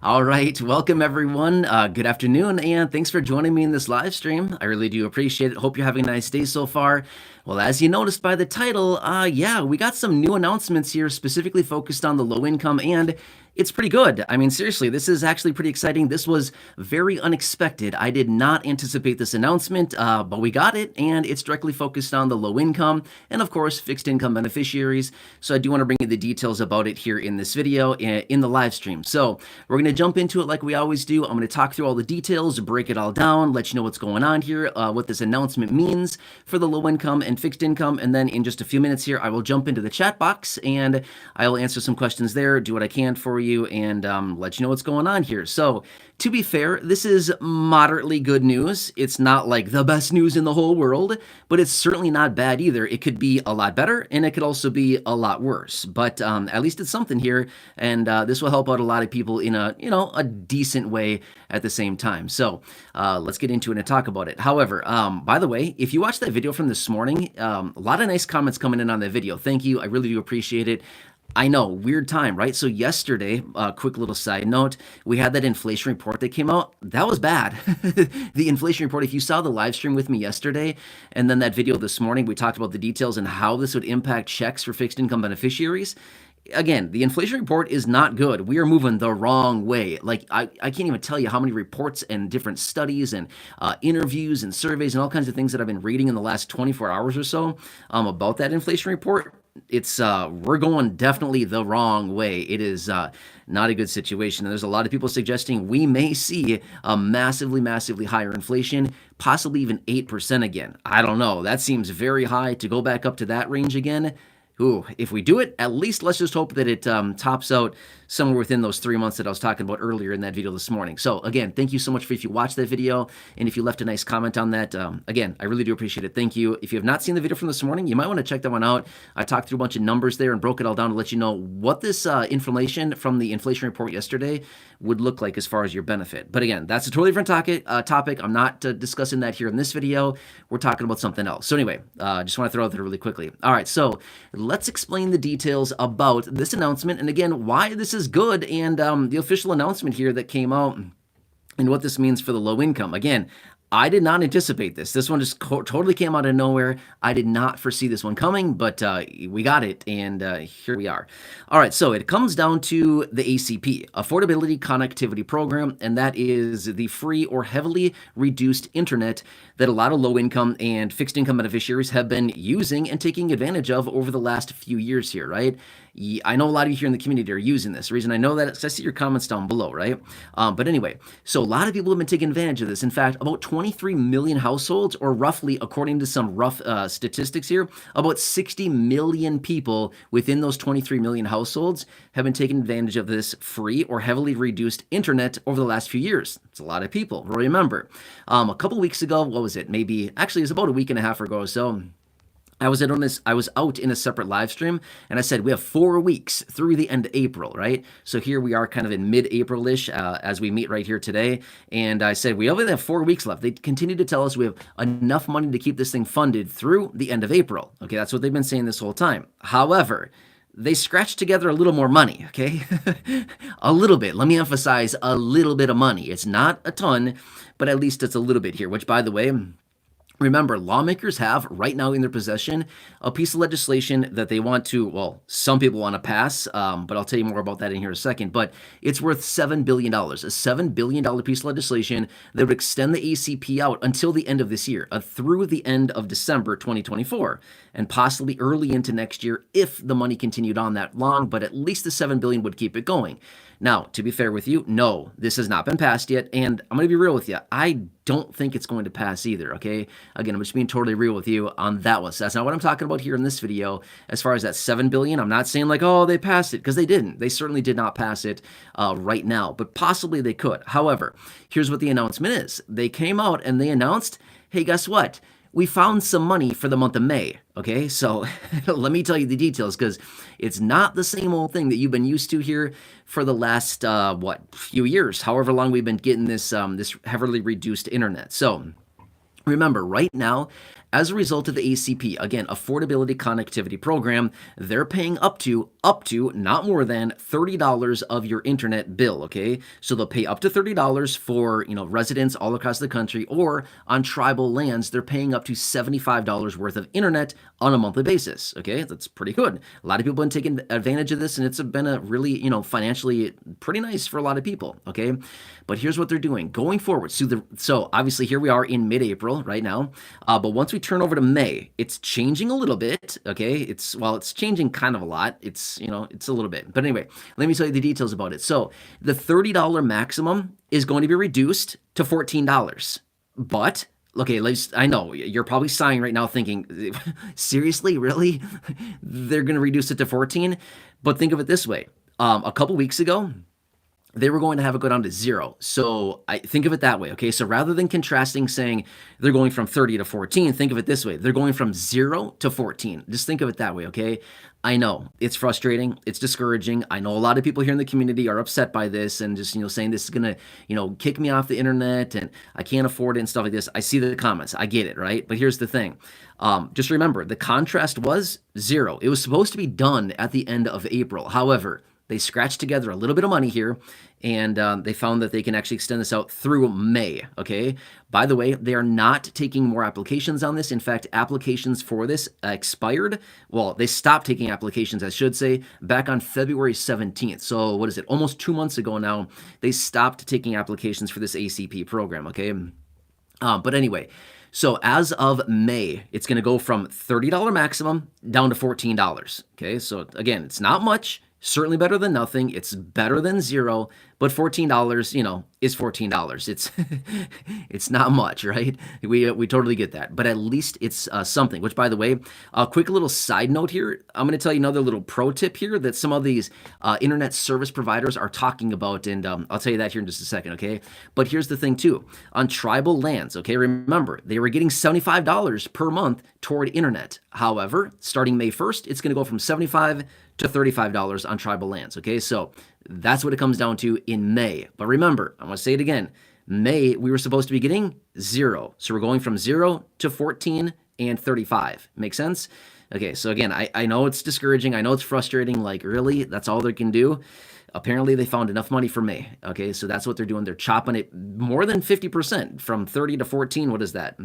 All right, welcome everyone. Good afternoon, and thanks for joining me in this live stream. I really do appreciate it. Hope you're having a nice day so far. Well, as you noticed by the title, yeah, we got some new announcements here specifically focused on the low income, and it's pretty good. I mean, seriously, this is actually pretty exciting. This was very unexpected. I did not anticipate this announcement, but we got it, and it's directly focused on the low income and, of course, fixed income beneficiaries. So I do want to bring you the details about it here in this video in the live stream. So we're going to jump into it like we always do. I'm going to talk through all the details, break it all down, let you know what's going on here, what this announcement means for the low income and fixed income, and then in just a few minutes here, I will jump into the chat box and I will answer some questions there, do what I can for you, and let you know what's going on here. So, to be fair, this is moderately good news. It's not like the best news in the whole world, but it's certainly not bad either. It could be a lot better, and it could also be a lot worse. But at least it's something here, and this will help out a lot of people in a decent way at the same time. So let's get into it and talk about it. However, by the way, if you watched that video from this morning, a lot of nice comments coming in on that video. Thank you. I really do appreciate it. I know, weird time, right? So yesterday, quick little side note, we had that inflation report that came out. That was bad. The inflation report, if you saw the live stream with me yesterday, and then that video this morning, we talked about the details and how this would impact checks for fixed income beneficiaries. Again, the inflation report is not good. We are moving the wrong way. Like, I can't even tell you how many reports and different studies and interviews and surveys and all kinds of things that I've been reading in the last 24 hours or so about that inflation report. It's we're going definitely the wrong way. It is not a good situation. And there's a lot of people suggesting we may see a massively higher inflation, possibly even 8% again. I don't know. That seems very high to go back up to that range again. Ooh, if we do it, at least let's just hope that it tops out somewhere within those 3 months that I was talking about earlier in that video this morning. So again, thank you so much for if you watched that video and if you left a nice comment on that. Again, I really do appreciate it. Thank you. If you have not seen the video from this morning, you might want to check that one out. I talked through a bunch of numbers there and broke it all down to let you know what this information from the inflation report yesterday would look like as far as your benefit. But again, that's a totally different topic. I'm not discussing that here in this video. We're talking about something else. So anyway, just want to throw it there really quickly. All right, so let's explain the details about this announcement and again, why this is good and the official announcement here that came out and what this means for the low income. Again, I did not anticipate this. This one just totally came out of nowhere. I did not foresee this one coming, but we got it, and here we are. All right, so it comes down to the ACP, Affordability Connectivity Program, and that is the free or heavily reduced internet that a lot of low-income and fixed-income beneficiaries have been using and taking advantage of over the last few years here, right? I know a lot of you here in the community are using this. The reason I know that is I see your comments down below, right? But anyway, so a lot of people have been taking advantage of this. In fact, about 23 million households, or roughly, according to some rough statistics here, about 60 million people within those 23 million households have been taking advantage of this free or heavily reduced internet over the last few years. It's a lot of people. Remember, a couple weeks ago, what was it? Actually, it was about a week and a half ago or so. I was out in a separate live stream, and I said we have 4 weeks through the end of April, right? So here we are kind of in mid-April-ish as we meet right here today, and I said we only have 4 weeks left. They continue to tell us we have enough money to keep this thing funded through the end of April. Okay, that's what they've been saying this whole time. However, they scratched together a little more money, okay? A little bit. Let me emphasize a little bit of money. It's not a ton, but at least it's a little bit here, which, by the way, remember, lawmakers have right now in their possession a piece of legislation that they want to, well, some people want to pass, but I'll tell you more about that in here in a second. But it's worth $7 billion, a $7 billion piece of legislation that would extend the ACP out until the end of this year, through the end of December 2024, and possibly early into next year if the money continued on that long, but at least the $7 billion would keep it going. Now, to be fair with you, no, this has not been passed yet, and I'm going to be real with you. I don't think it's going to pass either, okay? Again, I'm just being totally real with you on that one. So that's not what I'm talking about here in this video. As far as that $7 billion, I'm not saying like, oh, they passed it, because they didn't. They certainly did not pass it right now, but possibly they could. However, here's what the announcement is. They came out and they announced, hey, guess what? We found some money for the month of May, okay? So let me tell you the details, because it's not the same old thing that you've been used to here for the last, few years, however long we've been getting this heavily reduced internet. So remember, right now, As a result of the ACP, again, Affordability Connectivity Program, they're paying up to, not more than $30 of your internet bill, okay? So they'll pay up to $30 for, residents all across the country, or on tribal lands, they're paying up to $75 worth of internet on a monthly basis, okay? That's pretty good. A lot of people have been taking advantage of this, and it's been a really, financially pretty nice for a lot of people, okay? But here's what they're doing going forward. So obviously here we are in mid-April right now, but once we turn over to May, it's changing a little bit, okay? It's changing kind of a lot. It's a little bit. But anyway, let me tell you the details about it. So the $30 maximum is going to be reduced to $14. But okay, I know you're probably sighing right now thinking, seriously, really? They're going to reduce it to 14? But think of it this way. A couple weeks ago, they were going to have it go down to 0. So I think of it that way, okay? So rather than contrasting saying they're going from 30 to 14, think of it this way. They're going from 0 to 14. Just think of it that way, okay? I know it's frustrating. It's discouraging. I know a lot of people here in the community are upset by this and just, saying this is going to, kick me off the internet and I can't afford it and stuff like this. I see the comments. I get it, right? But here's the thing. Just remember, the contrast was 0. It was supposed to be done at the end of April. However, they scratched together a little bit of money here, and they found that they can actually extend this out through May, okay? By the way, they are not taking more applications on this. In fact, applications for this expired. Well, they stopped taking applications, I should say, back on February 17th. So what is it? Almost 2 months ago now, they stopped taking applications for this ACP program, okay? But anyway, so as of May, it's going to go from $30 maximum down to $14, okay? So again, it's not much. Certainly better than nothing. It's better than 0, but $14, is $14. It's not much, right? We totally get that, but at least it's something. Which, by the way, a quick little side note here. I'm going to tell you another little pro tip here that some of these internet service providers are talking about, and I'll tell you that here in just a second, okay? But here's the thing too: on tribal lands, okay. Remember, they were getting $75 per month toward internet. However, starting May 1st, it's going to go from $75 to $35 on tribal lands, okay? So that's what it comes down to in May. But remember, I'm going to say it again. May, we were supposed to be getting 0. So we're going from 0 to 14 and 35. Make sense? Okay, so again, I know it's discouraging. I know it's frustrating. Like, really? That's all they can do? Apparently, they found enough money for May. Okay, so that's what they're doing. They're chopping it more than 50% from 30 to 14. What is that?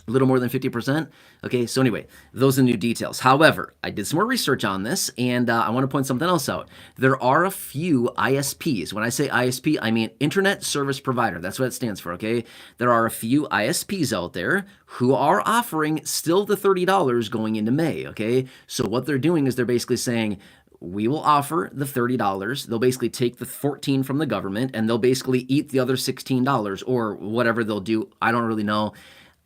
A little more than 50%. Okay, so anyway, those are the new details. However, I did some more research on this, and I want to point something else out. There are a few ISPs. When I say ISP, I mean Internet Service Provider. That's what it stands for, okay? There are a few ISPs out there who are offering still the $30 going into May, okay? So what they're doing is they're basically saying, we will offer the $30. They'll basically take the 14 from the government, and they'll basically eat the other $16 or whatever they'll do. I don't really know.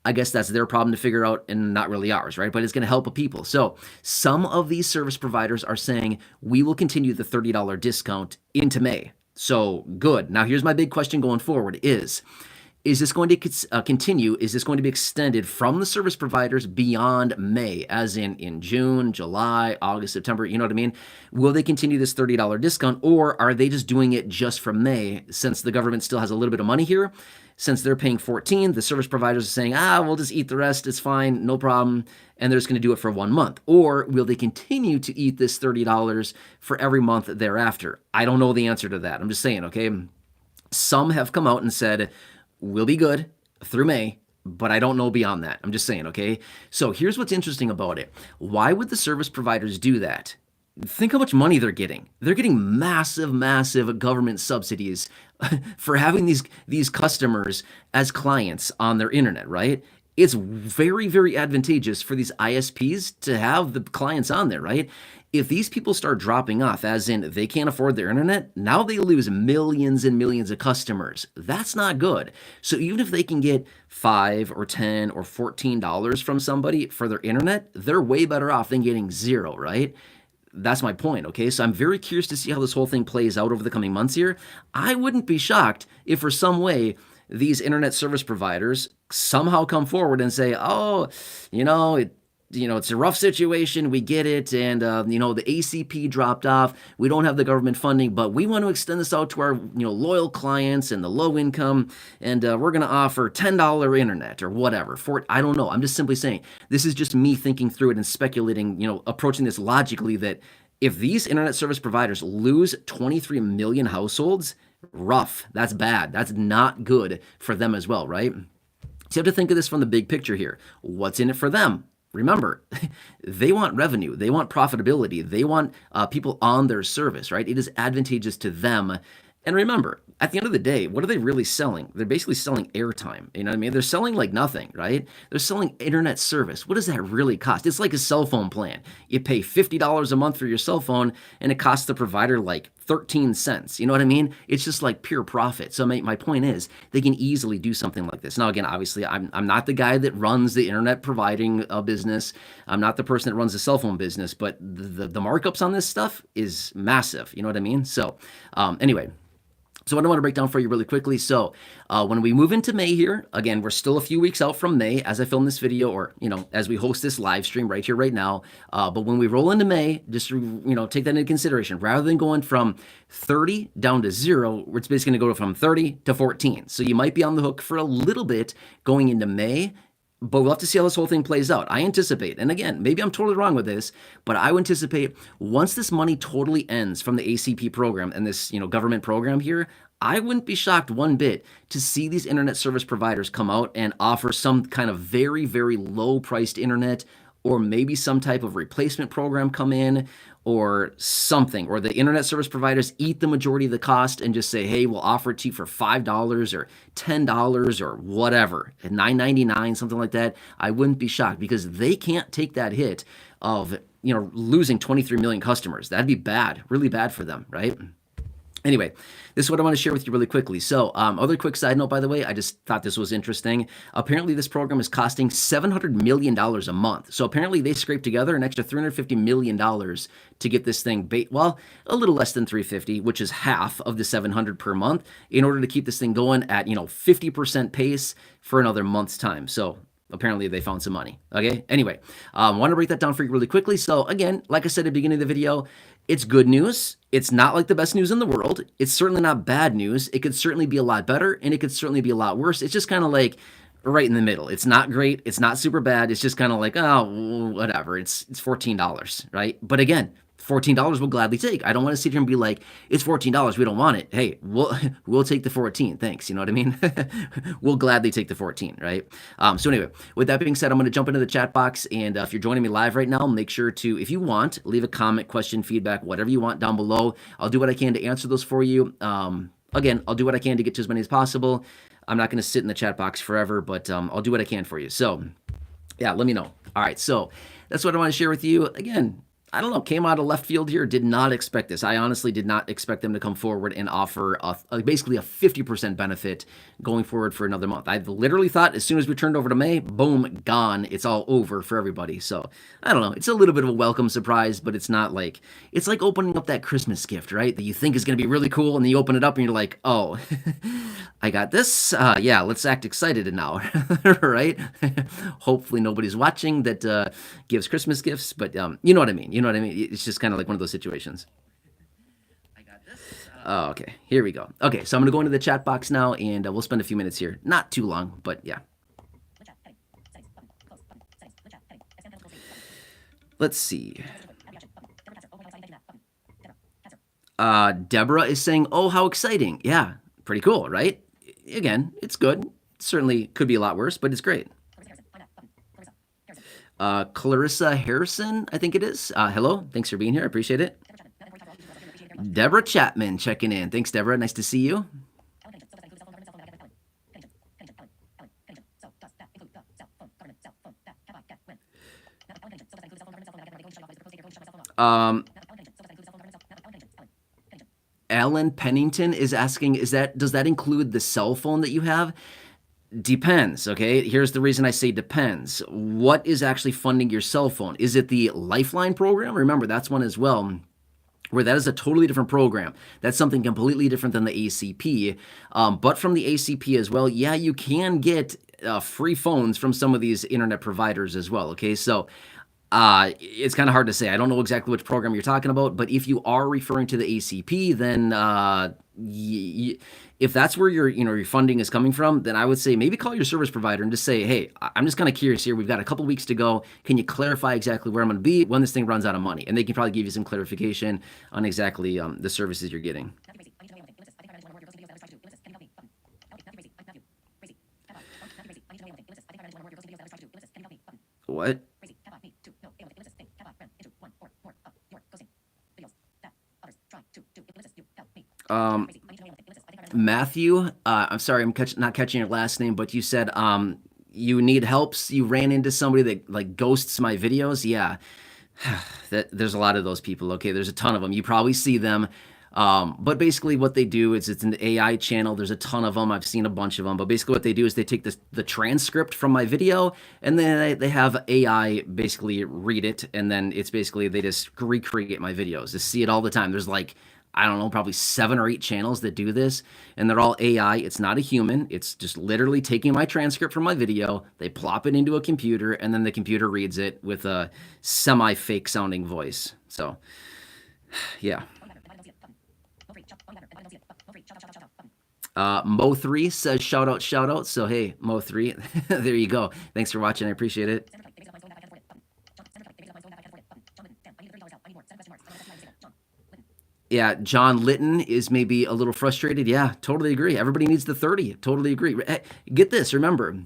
I guess that's their problem to figure out and not really ours, right? But it's going to help people. So some of these service providers are saying, we will continue the $30 discount into May. So good. Now, here's my big question going forward is this going to continue? Is this going to be extended from the service providers beyond May, as in June, July, August, September? You know what I mean? Will they continue this $30 discount, or are they just doing it just from May, since the government still has a little bit of money here? Since they're paying 14, the service providers are saying, we'll just eat the rest. It's fine, no problem. And they're just going to do it for 1 month. Or will they continue to eat this $30 for every month thereafter? I don't know the answer to that. I'm just saying, okay? Some have come out and said, we'll be good through May, but I don't know beyond that. I'm just saying, okay? So here's what's interesting about it. Why would the service providers do that? Think how much money they're getting. They're getting massive, massive government subsidies for having these customers as clients on their internet, right? It's very, very advantageous for these ISPs to have the clients on there, right? If these people start dropping off, as in they can't afford their internet, now they lose millions and millions of customers. That's not good. So even if they can get $5 or $10 or $14 from somebody for their internet, they're way better off than getting 0, right? That's my point, okay? So I'm very curious to see how this whole thing plays out over the coming months here. I wouldn't be shocked if for some way these internet service providers somehow come forward and say, it's a rough situation. We get it. And, the ACP dropped off. We don't have the government funding, but we want to extend this out to our, loyal clients and the low income. And we're going to offer $10 internet or whatever for it. I don't know. I'm just simply saying this is just me thinking through it and speculating, approaching this logically that if these internet service providers lose 23 million households, rough. That's bad. That's not good for them as well, right? So you have to think of this from the big picture here. What's in it for them? Remember, they want revenue, they want profitability, they want people on their service, right? It is advantageous to them. And remember, at the end of the day, what are they really selling? They're basically selling airtime. You know what I mean? They're selling like nothing, right? They're selling internet service. What does that really cost? It's like a cell phone plan. You pay $50 a month for your cell phone, and it costs the provider like 13 cents. You know what I mean? It's just like pure profit. So my point is, they can easily do something like this. Now, again, obviously, I'm not the guy that runs the internet providing business. I'm not the person that runs the cell phone business, but the markups on this stuff is massive. You know what I mean? So anyway. So what I want to break down for you really quickly. So when we move into May here, again, we're still a few weeks out from May as I film this video, or, as we host this live stream right here, right now. But when we roll into May, just, take that into consideration. Rather than going from 30 down to 0, it's basically going to go from 30 to 14. So you might be on the hook for a little bit going into May. But we'll have to see how this whole thing plays out. I anticipate, and again, maybe I'm totally wrong with this, but I would anticipate once this money totally ends from the ACP program and this, government program here, I wouldn't be shocked one bit to see these internet service providers come out and offer some kind of very, very low priced internet, or maybe some type of replacement program come in, or something, or the internet service providers eat the majority of the cost and just say, hey, we'll offer it to you for $5 or $10 or whatever, at $9.99, something like that. I wouldn't be shocked, because they can't take that hit of, losing 23 million customers. That'd be bad, really bad for them, right? Anyway, this is what I want to share with you really quickly. So, other quick side note, by the way, I just thought this was interesting. Apparently, this program is costing $700 million a month. So apparently, they scraped together an extra $350 million to get this thing, a little less than 350, which is half of the 700 per month, in order to keep this thing going at, 50% pace for another month's time. So apparently they found some money. Okay. Anyway, want to break that down for you really quickly. So again, like I said at the beginning of the video, it's good news. It's not like the best news in the world. It's certainly not bad news. It could certainly be a lot better, and it could certainly be a lot worse. It's just kind of like right in the middle. It's not great. It's not super bad. It's just kind of like, oh, whatever. It's $14, right? But again, $14 we'll gladly take. I don't want to sit here and be like, it's $14, we don't want it. Hey, we'll take the 14. Thanks. You know what I mean? We'll gladly take the 14, right? So anyway, with that being said, I'm going to jump into the chat box, and if you're joining me live right now, make sure to, if you want, leave a comment, question, feedback, whatever you want down below. I'll do what I can to answer those for you. Again, I'll do what I can to get to as many as possible. I'm not going to sit in the chat box forever, but I'll do what I can for you. So yeah, let me know. All right, so that's what I want to share with you. Again, I don't know, came out of left field here. Did not expect this. I honestly did not expect them to come forward and offer basically a 50% benefit going forward for another month. I literally thought as soon as we turned over to May, boom, gone. It's all over for everybody. So I don't know. It's a little bit of a welcome surprise, but it's not like, it's like opening up that Christmas gift, right? That you think is going to be really cool, and then you open it up and you're like, oh, I got this. Yeah, let's act excited now, right? Hopefully nobody's watching that gives Christmas gifts, but you know what I mean. You know what I mean? It's just kind of like one of those situations. I got this. Oh, okay. Here we go. Okay, so I'm going to go into the chat box now, and we'll spend a few minutes here. Not too long, but yeah. Let's see. Deborah is saying, oh, how exciting. Yeah, pretty cool, right? Again, it's good. Certainly could be a lot worse, but it's great. Clarissa Harrison, I think it is. Hello, thanks for being here. I appreciate it. Deborah Chapman checking in. Thanks, Deborah. Nice to see you. Alan Pennington is asking, does that include the cell phone that you have? Depends, okay? Here's the reason I say depends. What is actually funding your cell phone? Is it the Lifeline program? Remember, that's one as well, where that is a totally different program. That's something completely different than the ACP. But from the ACP as well, yeah, you can get free phones from some of these internet providers as well, okay? So It's kind of hard to say. I don't know exactly which program you're talking about, but if you are referring to the ACP, then if that's where your funding is coming from, then I would say maybe call your service provider and just say, hey, I'm just kind of curious here. We've got a couple weeks to go. Can you clarify exactly where I'm going to be when this thing runs out of money? And they can probably give you some clarification on exactly the services you're getting. What? Um, Matthew, I'm sorry, not catching your last name, but you said you need helps. You ran into somebody that like ghosts my videos. Yeah, there's a lot of those people. Okay, there's a ton of them. You probably see them. But basically, what they do is it's an AI channel. There's a ton of them. I've seen a bunch of them. But basically, what they do is they take the transcript from my video and then they have AI basically read it. And then it's basically they just recreate my videos. Just see it all the time. There's like, I don't know, probably 7 or 8 channels that do this, and they're all AI. It's not a human. It's just literally taking my transcript from my video, they plop it into a computer, and then the computer reads it with a semi-fake sounding voice. So, yeah. Mo3 says shout out, shout out. So, hey, Mo3, there you go. Thanks for watching. I appreciate it. Yeah, John Litton is maybe a little frustrated. Yeah, totally agree. Everybody needs the 30. Totally agree. Hey, get this. Remember,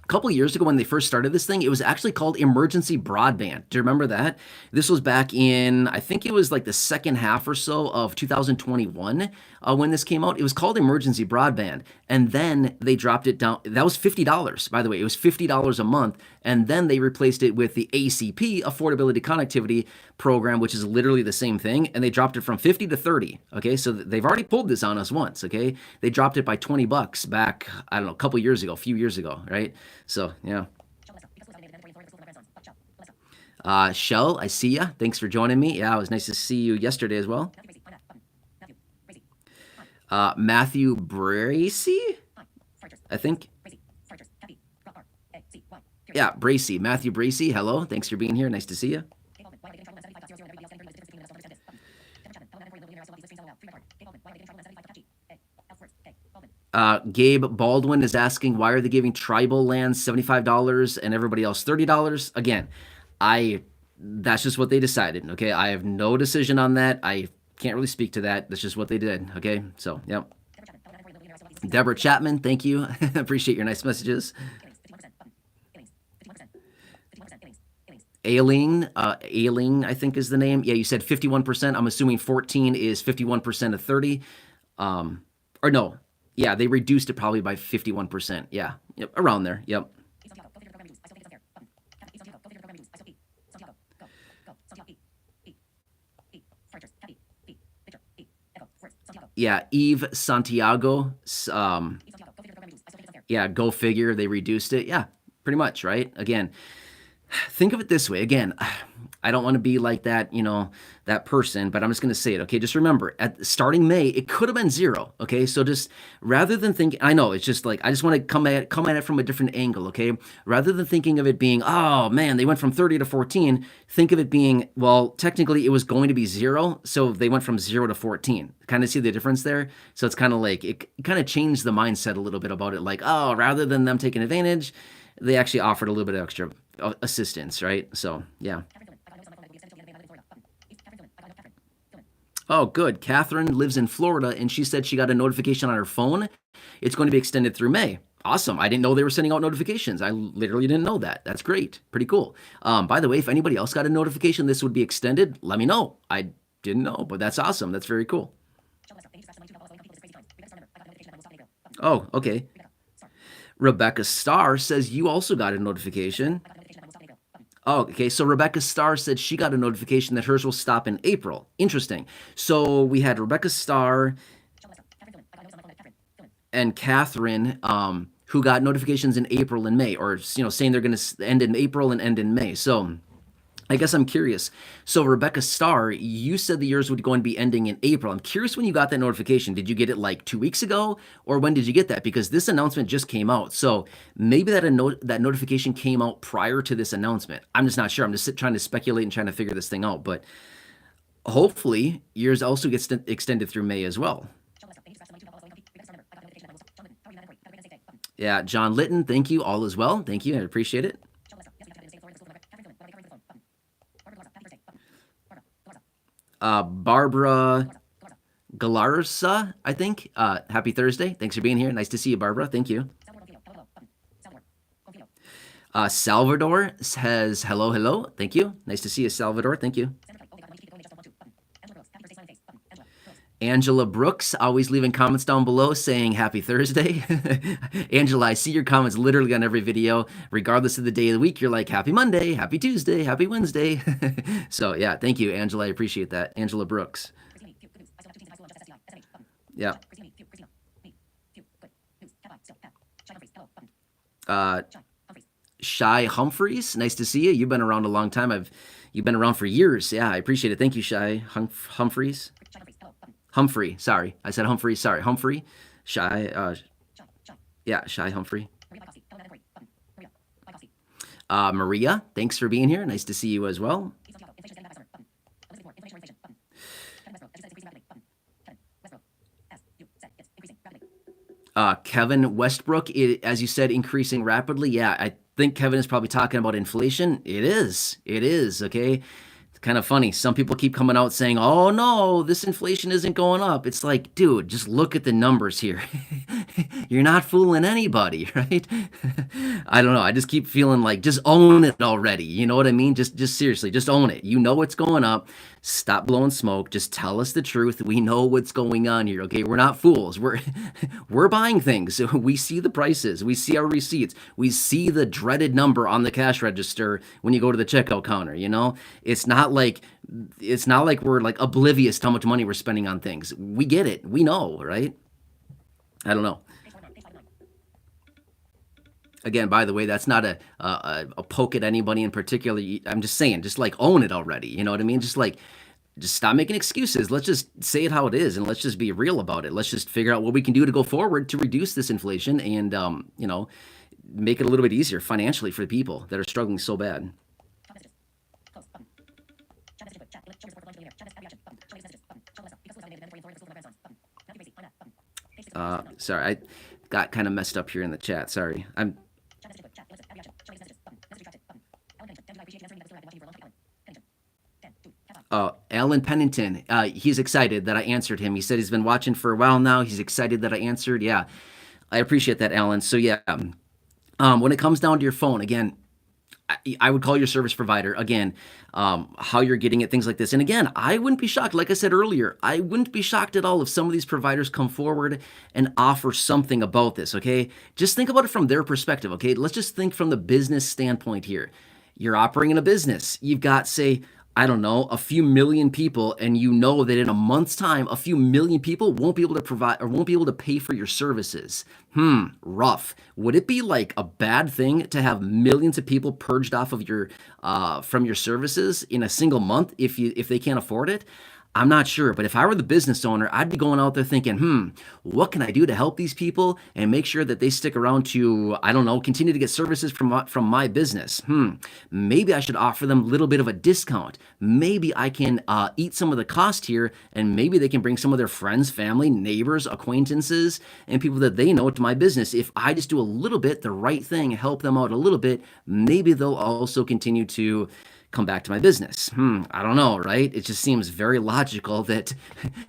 a couple years ago when they first started this thing, it was actually called emergency broadband. Do you remember that? This was back in, I think it was like the second half or so of 2021 when this came out. It was called emergency broadband. And then they dropped it down. That was $50, by the way. It was $50 a month. And then they replaced it with the ACP, Affordability Connectivity Program, which is literally the same thing. And they dropped it from 50 to 30. Okay, so they've already pulled this on us once. Okay, they dropped it by $20 back, I don't know, a couple years ago, a few years ago, right? So, yeah. Shell, I see ya. Thanks for joining me. Yeah, it was nice to see you yesterday as well. Matthew Bracy, I think. Yeah, Bracy. Matthew Bracy, hello. Thanks for being here. Nice to see you. Gabe Baldwin is asking, why are they giving tribal lands $75 and everybody else $30? Again, that's just what they decided. Okay, I have no decision on that. I can't really speak to that. That's just what they did. Okay, so yep. Deborah Chapman, thank you. Appreciate your nice messages. Ailing, I think is the name. Yeah, you said 51%. I'm assuming 14 is 51% of 30. Or no, yeah, they reduced it probably by 51%. Yeah, yep, around there. Yep. Yeah, Eve Santiago. Yeah, go figure. They reduced it. Yeah, pretty much, right? Again, think of it this way. Again, I don't want to be like that, that person, but I'm just going to say it. Okay, just remember, starting May, it could have been 0. Okay, so just rather than thinking, I know it's just like I just want to come at it from a different angle. Okay, rather than thinking of it being, oh man, they went from 30 to 14. Think of it being, well, technically it was going to be 0, so they went from 0 to 14. Kind of see the difference there. So it's kind of like it kind of changed the mindset a little bit about it. Like, oh, rather than them taking advantage, they actually offered a little bit of extra assistance, right? So yeah. Oh, good. Catherine lives in Florida, and she said she got a notification on her phone. It's going to be extended through May. Awesome. I didn't know they were sending out notifications. I literally didn't know that. That's great. Pretty cool. By the way, if anybody else got a notification this would be extended, let me know. I didn't know, but that's awesome. That's very cool. Oh, okay. Rebecca Starr says you also got a notification. Oh, okay. So Rebecca Starr said she got a notification that hers will stop in April. Interesting. So we had Rebecca Starr and Catherine, who got notifications in April and May, or saying they're going to end in April and end in May. So I guess I'm curious. So, Rebecca Starr, you said that yours would going to be ending in April. I'm curious when you got that notification. Did you get it like 2 weeks ago, or when did you get that? Because this announcement just came out. So maybe that notification came out prior to this announcement. I'm just not sure. I'm just trying to speculate and trying to figure this thing out. But hopefully, yours also gets extended through May as well. Yeah, John Litton, thank you. All is well. Thank you. I appreciate it. Barbara Galarza, I think. Happy Thursday. Thanks for being here. Nice to see you, Barbara. Thank you. Salvador says hello, hello. Thank you. Nice to see you, Salvador. Thank you. Angela Brooks, always leaving comments down below saying happy Thursday. Angela, I see your comments literally on every video. Regardless of the day of the week, you're like, happy Monday, happy Tuesday, happy Wednesday. So, yeah, thank you, Angela. I appreciate that. Angela Brooks. Yeah. Shy Humphreys, nice to see you. You've been around a long time. You've been around for years. Yeah, I appreciate it. Thank you, Shy Humphreys. Humphrey, sorry. I said Humphrey, sorry. Humphrey. Shy, yeah, Shy Humphrey. Maria, thanks for being here. Nice to see you as well. Kevin Westbrook, as you said, increasing rapidly. Yeah, I think Kevin is probably talking about inflation. It is. It is, okay? Kind of funny. Some people keep coming out saying, oh no, this inflation isn't going up. It's like, dude, just look at the numbers here. You're not fooling anybody, right? I don't know. I just keep feeling like just own it already. You know what I mean? Just seriously, just own it. You know what's going up. Stop blowing smoke. Just tell us the truth. We know what's going on here. Okay, we're not fools. We're buying things. We see the prices. We see our receipts. We see the dreaded number on the cash register when you go to the checkout counter. You know, it's not like we're like oblivious to how much money we're spending on things. We get it. We know, right? I don't know. Again, by the way, that's not a poke at anybody in particular. I'm just saying, just like own it already. You know what I mean? Just stop making excuses. Let's just say it how it is, and let's just be real about it. Let's just figure out what we can do to go forward to reduce this inflation, and make it a little bit easier financially for the people that are struggling so bad. Sorry, I got kind of messed up here in the chat. Sorry, Alan Pennington, he's excited that I answered him. He said he's been watching for a while now. He's excited that I answered. Yeah, I appreciate that, Alan. So yeah, when it comes down to your phone, again, I would call your service provider, again, how you're getting it, things like this. And again, I wouldn't be shocked. Like I said earlier, I wouldn't be shocked at all if some of these providers come forward and offer something about this, okay? Just think about it from their perspective, okay? Let's just think from the business standpoint here. You're operating a business. You've got, say, I don't know, a few million people, and you know that in a month's time, a few million people won't be able to provide or won't be able to pay for your services. Rough. Would it be like a bad thing to have millions of people purged off of your from your services in a single month if they can't afford it? I'm not sure, but if I were the business owner, I'd be going out there thinking, what can I do to help these people and make sure that they stick around to, I don't know, continue to get services from my business? Maybe I should offer them a little bit of a discount. Maybe I can eat some of the cost here, and maybe they can bring some of their friends, family, neighbors, acquaintances, and people that they know to my business. If I just do a little bit, the right thing, help them out a little bit, maybe they'll also continue to come back to my business. I don't know, right? It just seems very logical that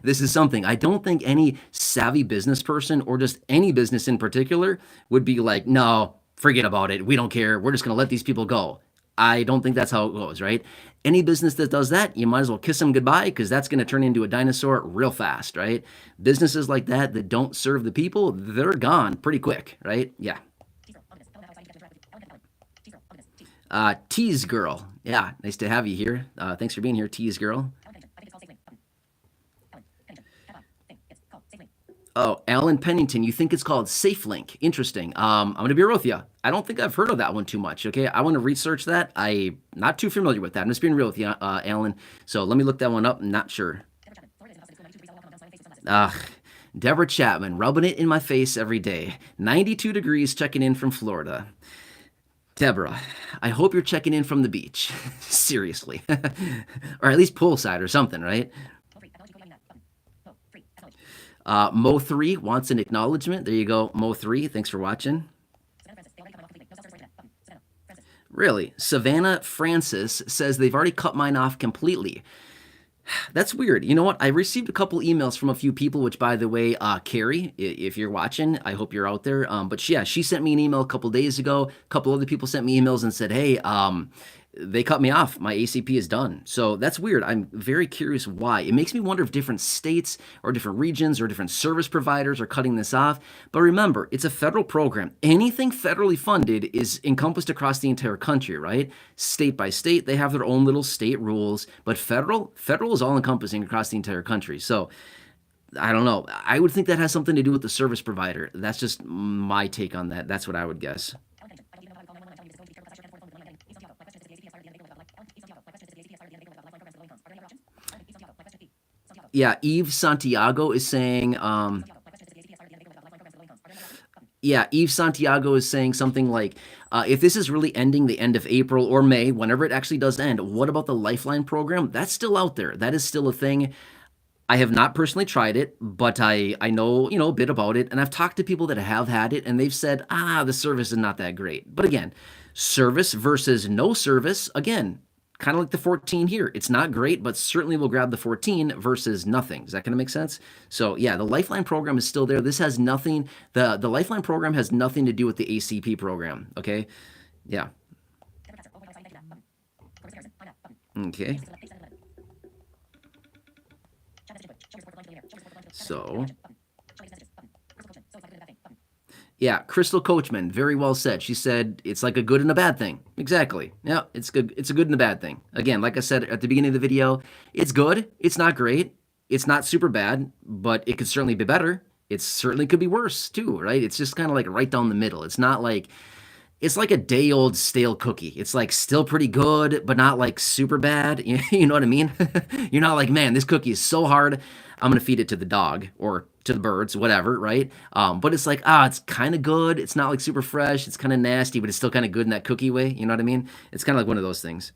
this is something. I don't think any savvy business person or just any business in particular would be like, no, forget about it. We don't care. We're just going to let these people go. I don't think that's how it goes, right? Any business that does that, you might as well kiss them goodbye, because that's going to turn into a dinosaur real fast, right? Businesses like that don't serve the people, they're gone pretty quick, right? Yeah. Tease Girl. Yeah, nice to have you here. Thanks for being here, Tease Girl. Oh, Alan Pennington, you think it's called SafeLink? Interesting. I'm gonna be real with you. I don't think I've heard of that one too much. Okay, I want to research that. I'm not too familiar with that. I'm just being real with you, Alan. So let me look that one up. I'm not sure. Ugh. Deborah Chapman, rubbing it in my face every day. 92 degrees checking in from Florida. Deborah, I hope you're checking in from the beach. Seriously. Or at least poolside or something, right? Mo3 wants an acknowledgement. There you go, Mo3. Thanks for watching. Really? Savannah Francis says they've already cut mine off completely. That's weird. You know what? I received a couple emails from a few people, which, by the way, Carrie, if you're watching, I hope you're out there. But yeah, she sent me an email a couple days ago. A couple other people sent me emails and said, hey, they cut me off. My ACP is done. So that's weird. I'm very curious why. It makes me wonder if different states or different regions or different service providers are cutting this off. But remember, it's a federal program. Anything federally funded is encompassed across the entire country, right? State by state, they have their own little state rules. But federal is all encompassing across the entire country. So I don't know. I would think that has something to do with the service provider. That's just my take on that. That's what I would guess. Yeah, Eve Santiago is saying, Eve Santiago is saying something like, if this is really ending the end of April or May, whenever it actually does end, what about the Lifeline program? That's still out there. That is still a thing. I have not personally tried it, but I know, a bit about it, and I've talked to people that have had it, and they've said, the service is not that great. But again, service versus no service, again, kind of like the 14 here. It's not great, but certainly we'll grab the 14 versus nothing. Is that going to make sense? So yeah, the Lifeline program is still there. This has nothing, the Lifeline program has nothing to do with the ACP program, okay? Yeah. Okay. So, yeah, Crystal Coachman, very well said. She said it's like a good and a bad thing. Exactly. Yeah, it's good. It's a good and a bad thing. Again, like I said at the beginning of the video, it's good. It's not great. It's not super bad, but it could certainly be better. It certainly could be worse too, right? It's just kind of like right down the middle. It's not like it's like a day-old stale cookie. It's like still pretty good, but not like super bad. You know what I mean? You're not like, man, this cookie is so hard, I'm gonna feed it to the dog or to the birds, whatever, right? But it's like, it's kind of good. It's not like super fresh. It's kind of nasty, but it's still kind of good in that cookie way. You know what I mean? It's kind of like one of those things.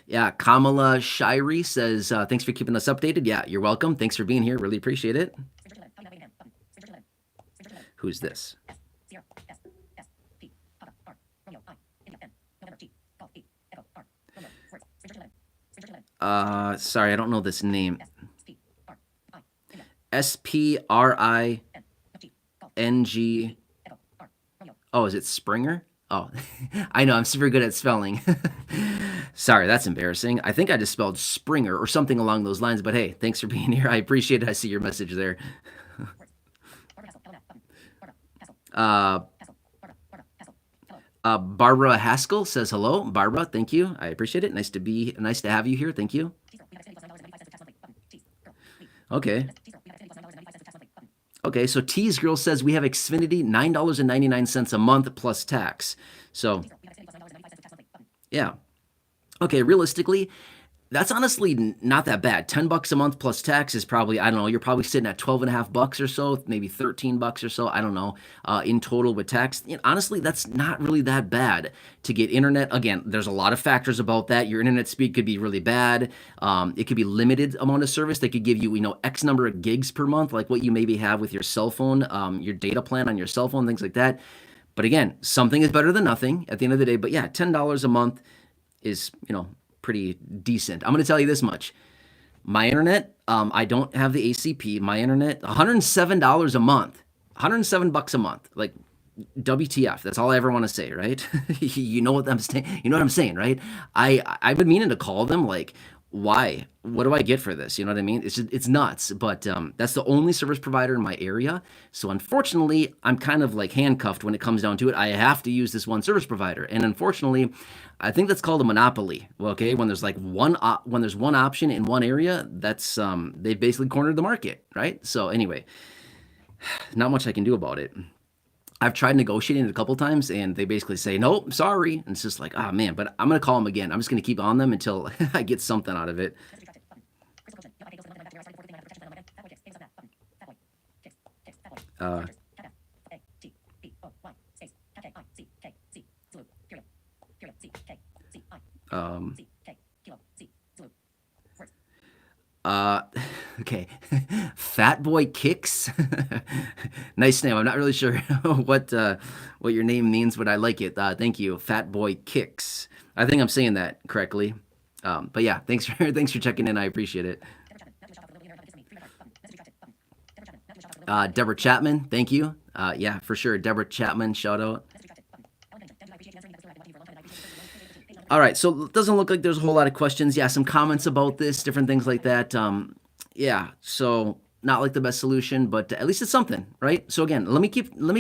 Yeah, Kamala Shirey says, thanks for keeping us updated. Yeah, you're welcome. Thanks for being here. Really appreciate it. Who's this? Sorry, I don't know this name. SPRING. Oh, is it Springer? Oh, I know, I'm super good at spelling. Sorry, that's embarrassing. I think I just spelled Springer or something along those lines, but hey, thanks for being here. I appreciate it. I see your message there. Barbara Haskell says hello. Barbara, thank you. I appreciate it. Nice to have you here. Thank you. Okay. Okay, so Tease Girl says we have Xfinity, $9.99 a month plus tax. So, yeah. Okay, realistically, that's honestly not that bad. $10 a month plus tax is probably, I don't know, you're probably sitting at $12.50 or so, maybe $13 or so, I don't know, in total with tax. Honestly, that's not really that bad to get internet. Again, there's a lot of factors about that. Your internet speed could be really bad. It could be limited amount of service. They could give you, X number of gigs per month, like what you maybe have with your cell phone, your data plan on your cell phone, things like that. But again, something is better than nothing at the end of the day. But yeah, $10 a month is, pretty decent. I'm going to tell you this much. My internet, I don't have the ACP. My internet, $107 a month. $107 a month. Like, WTF. That's all I ever want to say, right? You know what I'm saying? You know what I'm saying, right? I've been meaning to call them, like, why? What do I get for this? You know what I mean? It's nuts. But that's the only service provider in my area. So unfortunately, I'm kind of like handcuffed when it comes down to it. I have to use this one service provider, and unfortunately, I think that's called a monopoly. Well, okay, when there's like when there's one option in one area, that's they basically cornered the market, right? So anyway, not much I can do about it. I've tried negotiating it a couple times, and they basically say, "Nope, sorry." And it's just like, oh man. But I'm gonna call them again. I'm just gonna keep on them until I get something out of it. Uh, um, uh, okay. Fat Boy Kicks. Nice name. I'm not really sure what your name means, but I like it. Thank you, Fat Boy Kicks. I think I'm saying that correctly. But yeah, thanks for thanks for checking in. I appreciate it. Deborah Chapman, thank you. Yeah, for sure. Deborah Chapman, shout out. All right, so it doesn't look like there's a whole lot of questions. Yeah, some comments about this, different things like that. Yeah, so not like the best solution, but at least it's something, right? So again, let me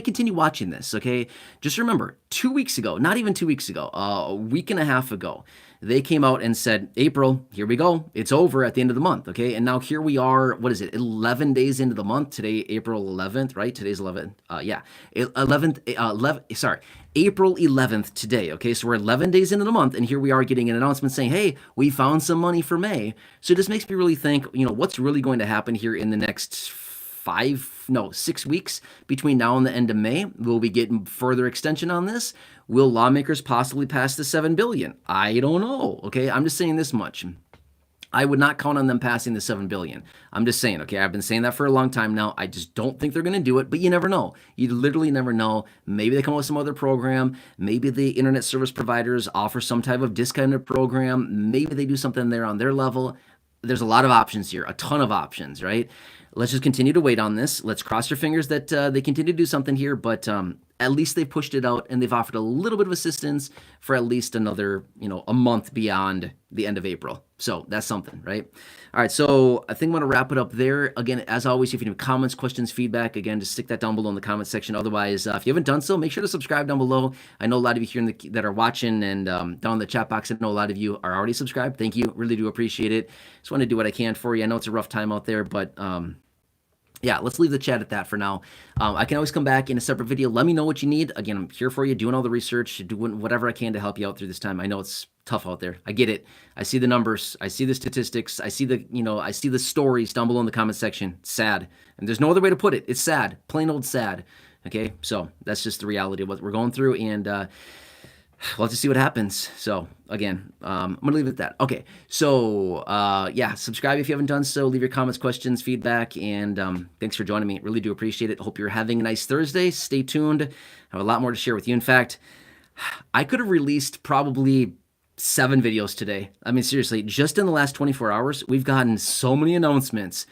continue watching this, okay? Just remember, 2 weeks ago, not even 2 weeks ago, a week and a half ago, they came out and said, April, here we go. It's over at the end of the month, okay? And now here we are, what is it, 11 days into the month. Today, April 11th, right? Today's 11th. Yeah, 11th, 11, sorry, April 11th today, okay? So we're 11 days into the month, and here we are getting an announcement saying, hey, we found some money for May. So this makes me really think, what's really going to happen here in the next 6 weeks between now and the end of May? Will we get further extension on this? Will lawmakers possibly pass the $7 billion? I don't know. Okay, I'm just saying this much. I would not count on them passing the $7 billion. I'm just saying, okay, I've been saying that for a long time now. I just don't think they're going to do it, but you never know. You literally never know. Maybe they come up with some other program. Maybe the internet service providers offer some type of discounted program. Maybe they do something there on their level. There's a lot of options here, a ton of options, right? Let's just continue to wait on this. Let's cross your fingers that they continue to do something here, but at least they've pushed it out and they've offered a little bit of assistance for at least another, a month beyond the end of April. So that's something, right? All right, so I think I'm going to wrap it up there. Again, as always, if you have comments, questions, feedback, again, just stick that down below in the comment section. Otherwise, if you haven't done so, make sure to subscribe down below. I know a lot of you here that are watching and down in the chat box, I know a lot of you are already subscribed. Thank you. Really do appreciate it. Just want to do what I can for you. I know it's a rough time out there, but yeah, let's leave the chat at that for now. I can always come back in a separate video. Let me know what you need. Again, I'm here for you, doing all the research, doing whatever I can to help you out through this time. I know it's tough out there. I get it. I see the numbers. I see the statistics. I see I see the stories down below in the comment section. It's sad. And there's no other way to put it. It's sad. Plain old sad. Okay? So that's just the reality of what we're going through. And we'll have to see what happens. So again, I'm gonna leave it at that. Okay, so yeah, subscribe if you haven't done so. Leave your comments, questions, feedback, and thanks for joining me. Really do appreciate it. Hope you're having a nice Thursday. Stay tuned. I have a lot more to share with you. In fact, I could have released probably 7 videos today. I mean, seriously, just in the last 24 hours, we've gotten so many announcements.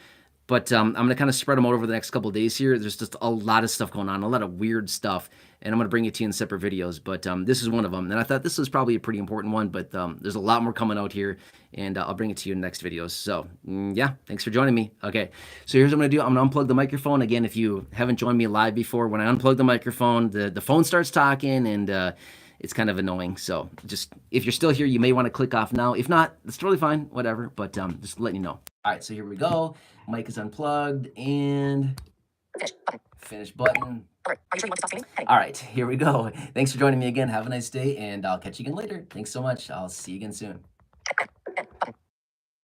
But I'm going to kind of spread them out over the next couple of days here. There's just a lot of stuff going on, a lot of weird stuff, and I'm going to bring it to you in separate videos. But this is one of them, and I thought this was probably a pretty important one, but there's a lot more coming out here, and I'll bring it to you in the next videos. So, yeah, thanks for joining me. Okay, so here's what I'm going to do. I'm going to unplug the microphone. Again, if you haven't joined me live before, when I unplug the microphone, the phone starts talking, and it's kind of annoying. So just, if you're still here, you may want to click off now. If not, that's totally fine, whatever, but just letting you know. All right, so here we go. Mic is unplugged, and finish button. Are you sure you want to stop streaming? All right, here we go. Thanks for joining me again. Have a nice day, and I'll catch you again later. Thanks so much. I'll see you again soon.